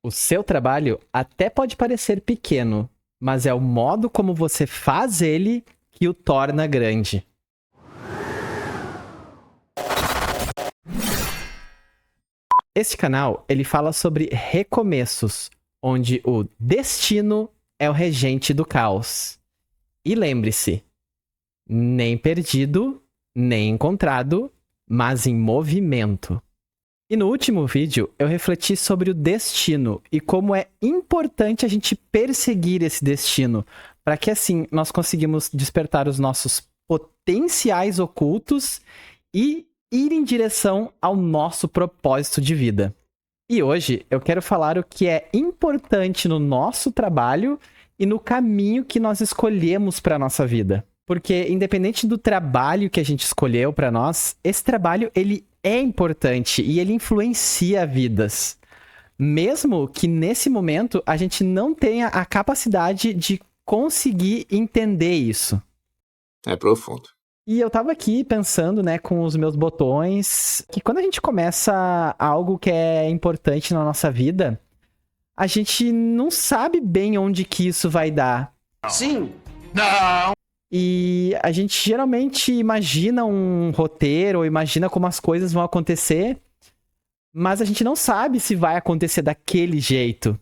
O seu trabalho até pode parecer pequeno, mas é o modo como você faz ele que o torna grande. Este canal, ele fala sobre recomeços, onde o destino é o regente do caos. E lembre-se, nem perdido, nem encontrado, mas em movimento. E no último vídeo, eu refleti sobre o destino e como é importante a gente perseguir esse destino, para que assim nós conseguimos despertar os nossos potenciais ocultos e ir em direção ao nosso propósito de vida. E hoje eu quero falar o que é importante no nosso trabalho e no caminho que nós escolhemos para a nossa vida. Porque independente do trabalho que a gente escolheu para nós, esse trabalho ele é importante e ele influencia vidas. Mesmo que nesse momento a gente não tenha a capacidade de conseguir entender isso. É profundo. E eu tava aqui pensando, né, com os meus botões, que quando a gente começa algo que é importante na nossa vida, a gente não sabe bem onde que isso vai dar. Sim. Não. E a gente geralmente imagina um roteiro, ou imagina como as coisas vão acontecer, mas a gente não sabe se vai acontecer daquele jeito.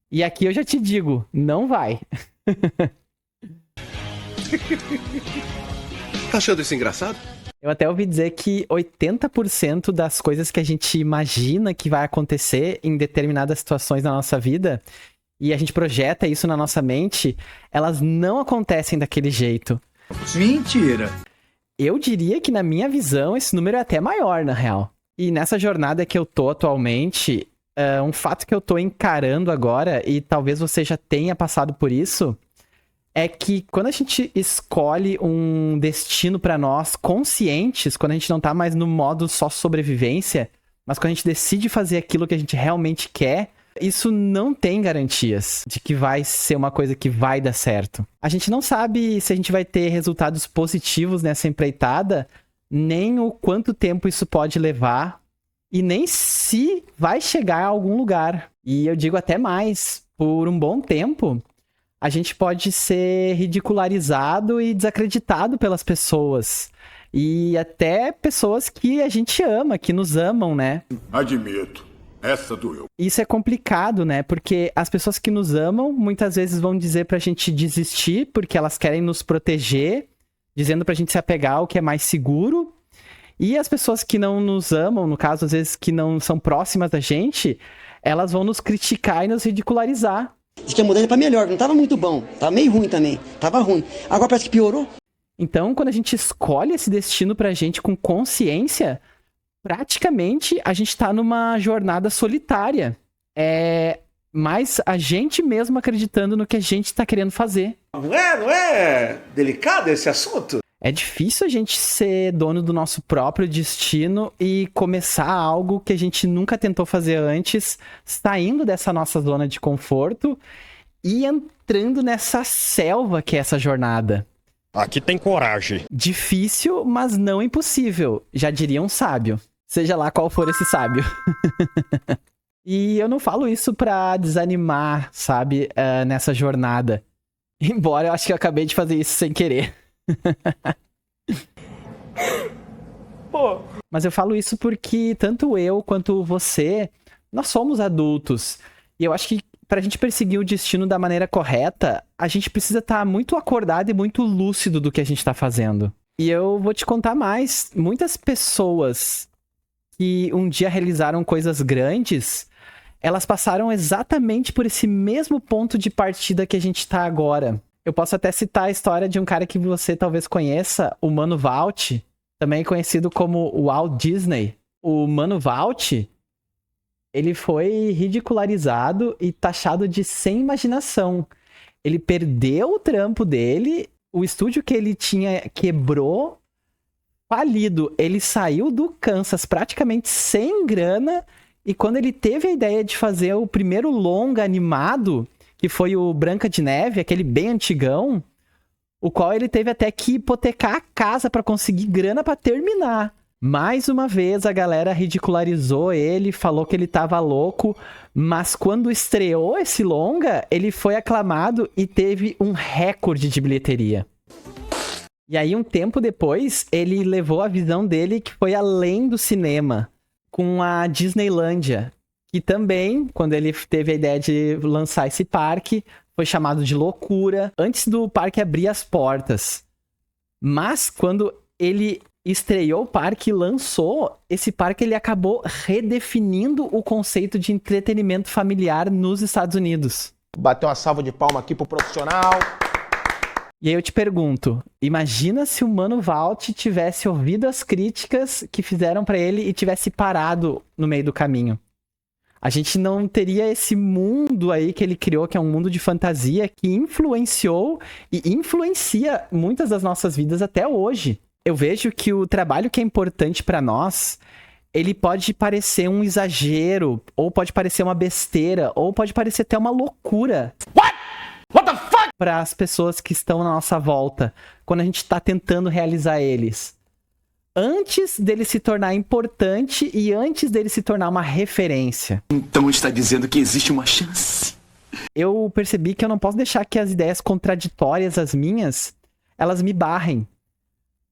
E aqui eu já te digo, não vai. Tá achando isso engraçado? Eu até ouvi dizer que 80% das coisas que a gente imagina que vai acontecer em determinadas situações na nossa vida, e a gente projeta isso na nossa mente, elas não acontecem daquele jeito. Mentira! Eu diria que na minha visão esse número é até maior, na real. E nessa jornada que eu tô atualmente, um fato que eu tô encarando agora, e talvez você já tenha passado por isso, é que quando a gente escolhe um destino pra nós conscientes, quando a gente não tá mais no modo só sobrevivência, mas quando a gente decide fazer aquilo que a gente realmente quer, isso não tem garantias de que vai ser uma coisa que vai dar certo. A gente não sabe se a gente vai ter resultados positivos nessa empreitada, nem o quanto tempo isso pode levar, e nem se vai chegar a algum lugar. E eu digo até mais, por um bom tempo, a gente pode ser ridicularizado e desacreditado pelas pessoas. E até pessoas que a gente ama, que nos amam, né? Admito. Essa doeu. Isso é complicado, né? Porque as pessoas que nos amam, muitas vezes vão dizer pra gente desistir, porque elas querem nos proteger, dizendo pra gente se apegar ao que é mais seguro. E as pessoas que não nos amam, no caso, às vezes, que não são próximas da gente, elas vão nos criticar e nos ridicularizar. Diz que a mudança é pra melhor, não tava muito bom. Tava meio ruim também. Tava ruim. Agora parece que piorou. Então, quando a gente escolhe esse destino pra gente com consciência, praticamente a gente tá numa jornada solitária. É mais a gente mesmo acreditando no que a gente tá querendo fazer. Não é delicado esse assunto? É difícil a gente ser dono do nosso próprio destino e começar algo que a gente nunca tentou fazer antes, saindo dessa nossa zona de conforto e entrando nessa selva que é essa jornada. Aqui tem coragem. Difícil, mas não impossível, já diria um sábio. Seja lá qual for esse sábio. E eu não falo isso pra desanimar, sabe, nessa jornada. Embora eu acho que eu acabei de fazer isso sem querer. Pô. Mas eu falo isso porque tanto eu quanto você, nós somos adultos. E eu acho que pra gente perseguir o destino da maneira correta, a gente precisa estar muito acordado e muito lúcido do que a gente tá fazendo. E eu vou te contar mais. Muitas pessoas que um dia realizaram coisas grandes, elas passaram exatamente por esse mesmo ponto de partida que a gente tá agora. Eu posso até citar a história de um cara que você talvez conheça, o Mano Walt, também conhecido como Walt Disney. O Mano Walt, ele foi ridicularizado e taxado de sem imaginação. Ele perdeu o trampo dele, o estúdio que ele tinha quebrou, falido. Ele saiu do Kansas praticamente sem grana, e quando ele teve a ideia de fazer o primeiro longa animado, que foi o Branca de Neve, aquele bem antigão, o qual ele teve até que hipotecar a casa para conseguir grana para terminar. Mais uma vez a galera ridicularizou ele, falou que ele tava louco, Mas quando estreou esse longa, ele foi aclamado e teve um recorde de bilheteria. E aí, um tempo depois, ele levou a visão dele que foi além do cinema, com a Disneylândia, que também, quando ele teve a ideia de lançar esse parque, foi chamado de loucura, antes do parque abrir as portas. Mas, quando ele estreou o parque e lançou, esse parque ele acabou redefinindo o conceito de entretenimento familiar nos Estados Unidos. Bateu uma salva de palma aqui pro profissional. E aí eu te pergunto, imagina se o Mano Walt tivesse ouvido as críticas que fizeram pra ele e tivesse parado no meio do caminho. A gente não teria esse mundo aí que ele criou, que é um mundo de fantasia, que influenciou e influencia muitas das nossas vidas até hoje. Eu vejo que o trabalho que é importante pra nós, ele pode parecer um exagero, ou pode parecer uma besteira, ou pode parecer até uma loucura. What the fuck? Para as pessoas que estão na nossa volta, quando a gente está tentando realizar eles. Antes dele se tornar importante e antes dele se tornar uma referência. Então está dizendo que existe uma chance. Eu percebi que eu não posso deixar que as ideias contraditórias, as minhas, elas me barrem.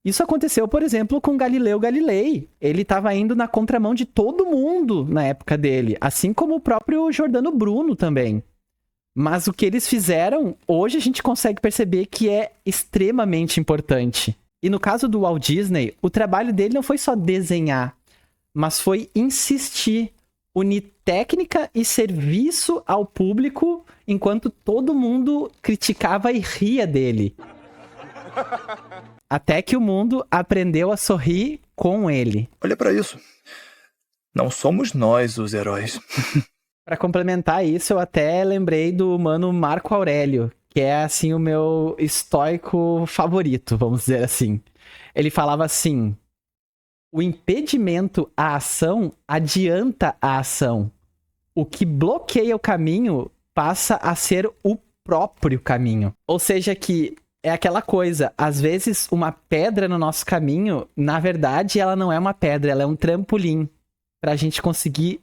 Isso aconteceu, por exemplo, com Galileu Galilei. Ele estava indo na contramão de todo mundo na época dele, assim como o próprio Giordano Bruno também. Mas o que eles fizeram, hoje a gente consegue perceber que é extremamente importante. E no caso do Walt Disney, o trabalho dele não foi só desenhar, mas foi insistir, unir técnica e serviço ao público, enquanto todo mundo criticava e ria dele. Até que o mundo aprendeu a sorrir com ele. Olha pra isso. Não somos nós os heróis. Pra complementar isso, eu até lembrei do mano Marco Aurélio, que é, assim, o meu estoico favorito, vamos dizer assim. Ele falava assim: o impedimento à ação adianta a ação. O que bloqueia o caminho passa a ser o próprio caminho. Ou seja que é aquela coisa, às vezes uma pedra no nosso caminho, na verdade, ela não é uma pedra, ela é um trampolim pra gente conseguir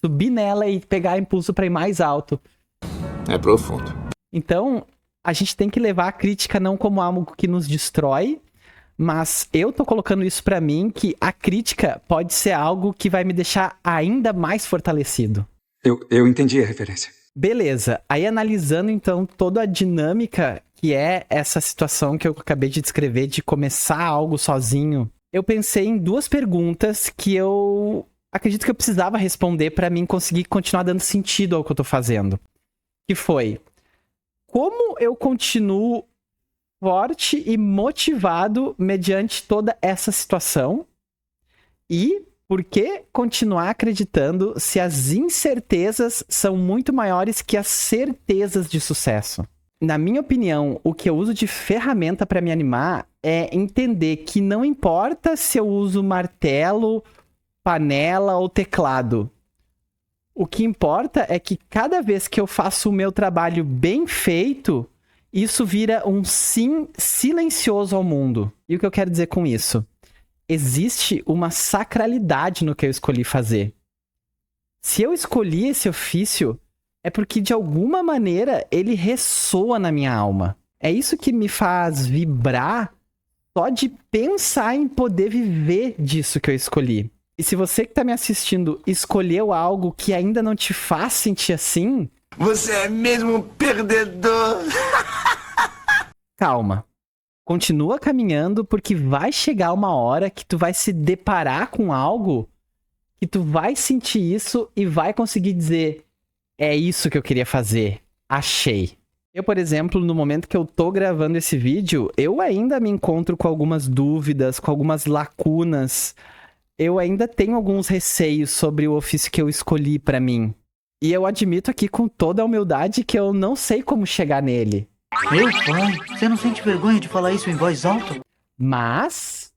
subir nela e pegar impulso pra ir mais alto. É profundo. Então, a gente tem que levar a crítica não como algo que nos destrói, mas eu tô colocando isso pra mim, que a crítica pode ser algo que vai me deixar ainda mais fortalecido. Eu entendi a referência. Beleza. Aí, analisando, então, toda a dinâmica que é essa situação que eu acabei de descrever, de começar algo sozinho, eu pensei em duas perguntas que eu acredito que eu precisava responder pra mim conseguir continuar dando sentido ao que eu tô fazendo. Que foi: como eu continuo forte e motivado mediante toda essa situação? E por que continuar acreditando se as incertezas são muito maiores que as certezas de sucesso? Na minha opinião, o que eu uso de ferramenta pra me animar é entender que não importa se eu uso martelo, panela ou teclado. O que importa é que cada vez que eu faço o meu trabalho bem feito, isso vira um sim silencioso ao mundo. E o que eu quero dizer com isso? Existe uma sacralidade no que eu escolhi fazer. Se eu escolhi esse ofício, é porque de alguma maneira ele ressoa na minha alma. É isso que me faz vibrar só de pensar em poder viver disso que eu escolhi. E se você que tá me assistindo escolheu algo que ainda não te faz sentir assim... Você é mesmo um perdedor. Calma. Continua caminhando, porque vai chegar uma hora que tu vai se deparar com algo que tu vai sentir isso e vai conseguir dizer: é isso que eu queria fazer. Achei. Eu, por exemplo, no momento que eu tô gravando esse vídeo, eu ainda me encontro com algumas dúvidas, com algumas lacunas. Eu ainda tenho alguns receios sobre o ofício que eu escolhi pra mim. E eu admito aqui com toda a humildade que eu não sei como chegar nele. Meu pai, você não sente vergonha de falar isso em voz alta? Mas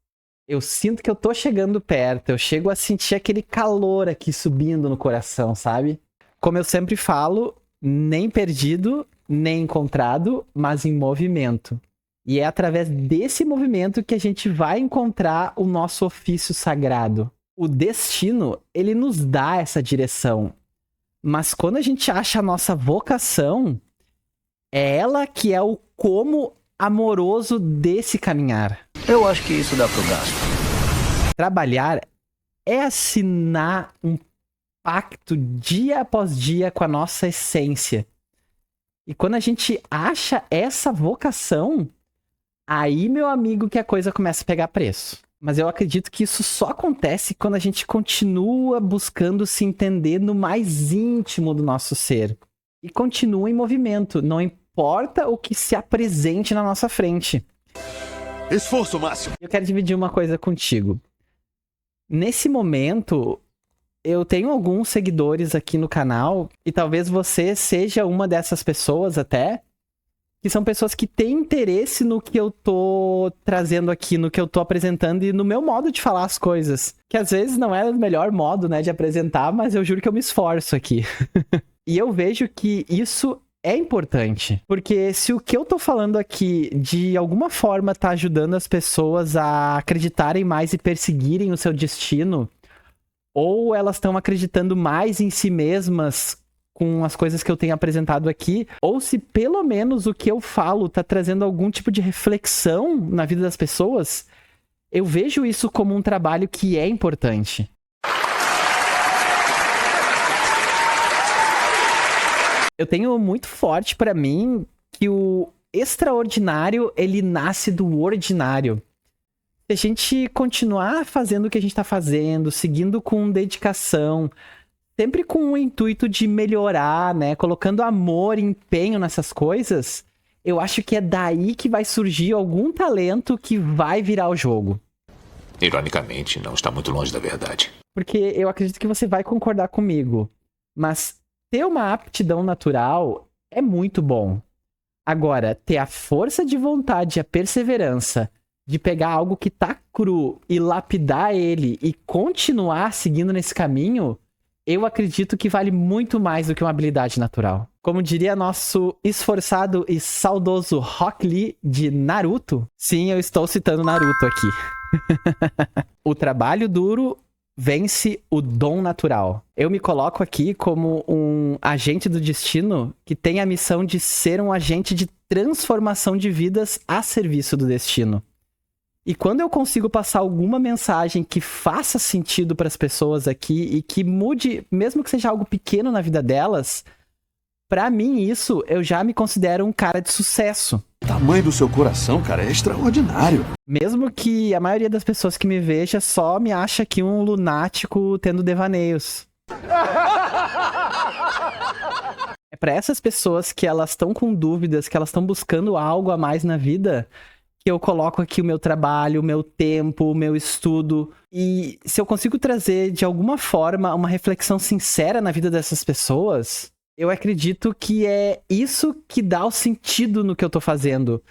eu sinto que eu tô chegando perto. Eu chego a sentir aquele calor aqui subindo no coração, sabe? Como eu sempre falo, nem perdido, nem encontrado, mas em movimento. E é através desse movimento que a gente vai encontrar o nosso ofício sagrado. O destino, ele nos dá essa direção. Mas quando a gente acha a nossa vocação, é ela que é o como amoroso desse caminhar. Eu acho que isso dá pro gasto. Trabalhar é assinar um pacto dia após dia com a nossa essência. E quando a gente acha essa vocação, aí, meu amigo, que a coisa começa a pegar preço. Mas eu acredito que isso só acontece quando a gente continua buscando se entender no mais íntimo do nosso ser. E continua em movimento, não importa o que se apresente na nossa frente. Esforço máximo. Eu quero dividir uma coisa contigo. Nesse momento, eu tenho alguns seguidores aqui no canal, e talvez você seja uma dessas pessoas até, que são pessoas que têm interesse no que eu tô trazendo aqui, no que eu tô apresentando e no meu modo de falar as coisas. Que às vezes não é o melhor modo, né, de apresentar, mas eu juro que eu me esforço aqui. E eu vejo que isso é importante. Porque se o que eu tô falando aqui, de alguma forma, tá ajudando as pessoas a acreditarem mais e perseguirem o seu destino, ou elas estão acreditando mais em si mesmas com as coisas que eu tenho apresentado aqui, ou se pelo menos o que eu falo tá trazendo algum tipo de reflexão na vida das pessoas, eu vejo isso como um trabalho que é importante. Eu tenho muito forte pra mim que o extraordinário, ele nasce do ordinário. Se a gente continuar fazendo o que a gente tá fazendo, seguindo com dedicação, sempre com o intuito de melhorar, né? Colocando amor e empenho nessas coisas, eu acho que é daí que vai surgir algum talento que vai virar o jogo. Ironicamente, não está muito longe da verdade. Porque eu acredito que você vai concordar comigo. Mas ter uma aptidão natural é muito bom. Agora, ter a força de vontade e a perseverança de pegar algo que tá cru e lapidar ele e continuar seguindo nesse caminho, eu acredito que vale muito mais do que uma habilidade natural. Como diria nosso esforçado e saudoso Rock Lee de Naruto. Sim, eu estou citando Naruto aqui. O trabalho duro vence o dom natural. Eu me coloco aqui como um agente do destino que tem a missão de ser um agente de transformação de vidas a serviço do destino. E quando eu consigo passar alguma mensagem que faça sentido para as pessoas aqui e que mude, mesmo que seja algo pequeno na vida delas, pra mim isso, eu já me considero um cara de sucesso. O tamanho do seu coração, cara, é extraordinário. Mesmo que a maioria das pessoas que me veja só me acha aqui um lunático tendo devaneios. É pra essas pessoas que elas estão com dúvidas, que elas estão buscando algo a mais na vida, que eu coloco aqui o meu trabalho, o meu tempo, o meu estudo. E se eu consigo trazer, de alguma forma, uma reflexão sincera na vida dessas pessoas, eu acredito que é isso que dá o sentido no que eu tô fazendo.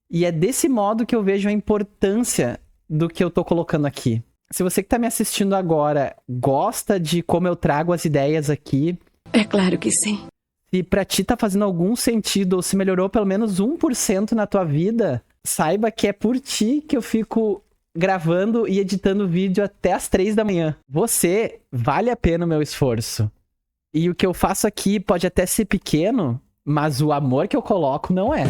E é desse modo que eu vejo a importância do que eu tô colocando aqui. Se você que tá me assistindo agora gosta de como eu trago as ideias aqui... É claro que sim. Se pra ti tá fazendo algum sentido, ou se melhorou pelo menos 1% na tua vida... Saiba que é por ti que eu fico gravando e editando vídeo até as 3 da manhã. Você vale a pena o meu esforço. E o que eu faço aqui pode até ser pequeno, mas o amor que eu coloco não é.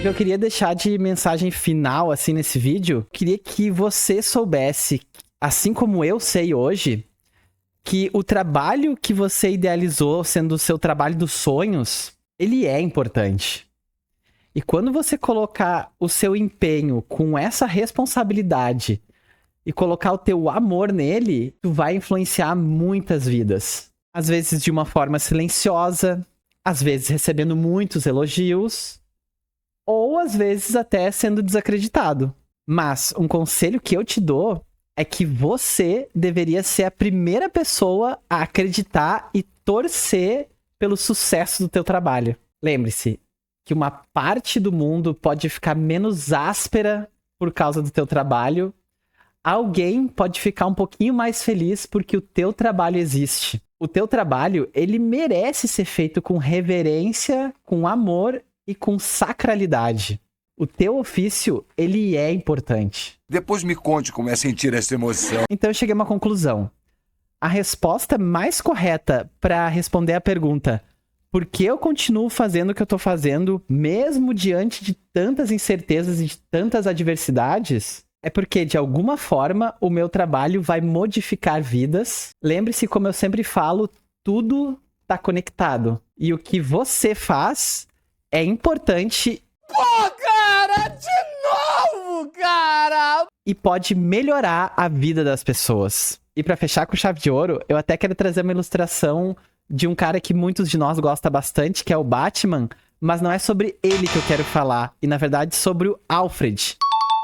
Eu queria deixar de mensagem final, assim, nesse vídeo. Queria que você soubesse, assim como eu sei hoje, que o trabalho que você idealizou sendo o seu trabalho dos sonhos, ele é importante. E quando você colocar o seu empenho com essa responsabilidade e colocar o teu amor nele, tu vai influenciar muitas vidas. Às vezes de uma forma silenciosa, às vezes recebendo muitos elogios, ou às vezes até sendo desacreditado. Mas um conselho que eu te dou é que você deveria ser a primeira pessoa a acreditar e torcer pelo sucesso do teu trabalho. Lembre-se que uma parte do mundo pode ficar menos áspera por causa do teu trabalho. Alguém pode ficar um pouquinho mais feliz porque o teu trabalho existe. O teu trabalho, ele merece ser feito com reverência, com amor e com sacralidade. O teu ofício, ele é importante. Depois me conte como é sentir essa emoção. Então eu cheguei a uma conclusão. A resposta mais correta para responder a pergunta por que eu continuo fazendo o que eu tô fazendo, mesmo diante de tantas incertezas e de tantas adversidades, é porque, de alguma forma, o meu trabalho vai modificar vidas. Lembre-se, como eu sempre falo, tudo tá conectado. E o que você faz é importante. Pô, cara, de novo, cara! E pode melhorar a vida das pessoas. E pra fechar com chave de ouro, eu até quero trazer uma ilustração de um cara que muitos de nós gostam bastante, que é o Batman, mas não é sobre ele que eu quero falar, e na verdade sobre o Alfred,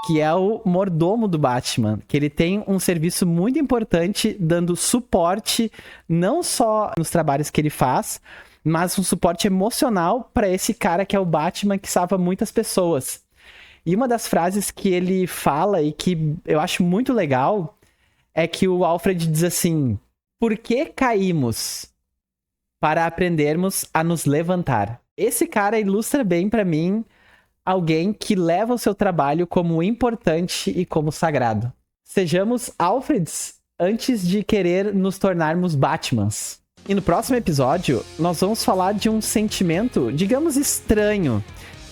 que é o mordomo do Batman, que ele tem um serviço muito importante, dando suporte não só nos trabalhos que ele faz, mas um suporte emocional para esse cara que é o Batman, que salva muitas pessoas. E uma das frases que ele fala e que eu acho muito legal é que o Alfred diz assim: por que caímos? Para aprendermos a nos levantar. Esse cara ilustra bem para mim alguém que leva o seu trabalho como importante e como sagrado. Sejamos Alfreds antes de querer nos tornarmos Batmans. E no próximo episódio, nós vamos falar de um sentimento, digamos, estranho,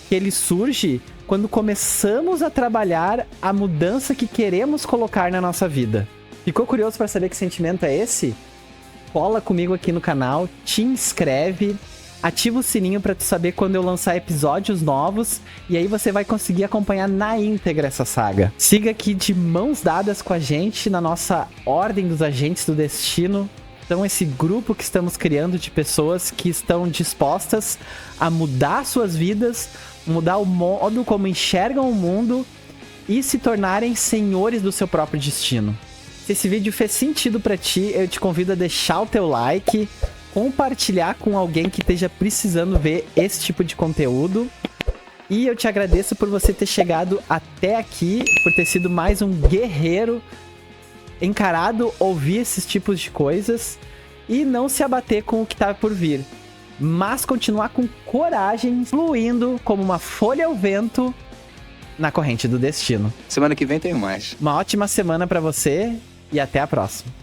que ele surge quando começamos a trabalhar a mudança que queremos colocar na nossa vida. Ficou curioso para saber que sentimento é esse? Cola comigo aqui no canal, te inscreve, ativa o sininho para tu saber quando eu lançar episódios novos, e aí você vai conseguir acompanhar na íntegra essa saga. Siga aqui de mãos dadas com a gente na nossa Ordem dos Agentes do Destino. Então, esse grupo que estamos criando de pessoas que estão dispostas a mudar suas vidas, mudar o modo como enxergam o mundo e se tornarem senhores do seu próprio destino. Se esse vídeo fez sentido pra ti, eu te convido a deixar o teu like, compartilhar com alguém que esteja precisando ver esse tipo de conteúdo. E eu te agradeço por você ter chegado até aqui, por ter sido mais um guerreiro, encarado ouvir esses tipos de coisas e não se abater com o que tá por vir, mas continuar com coragem, fluindo como uma folha ao vento na corrente do destino. Semana que vem tem mais. Uma ótima semana pra você e até a próxima.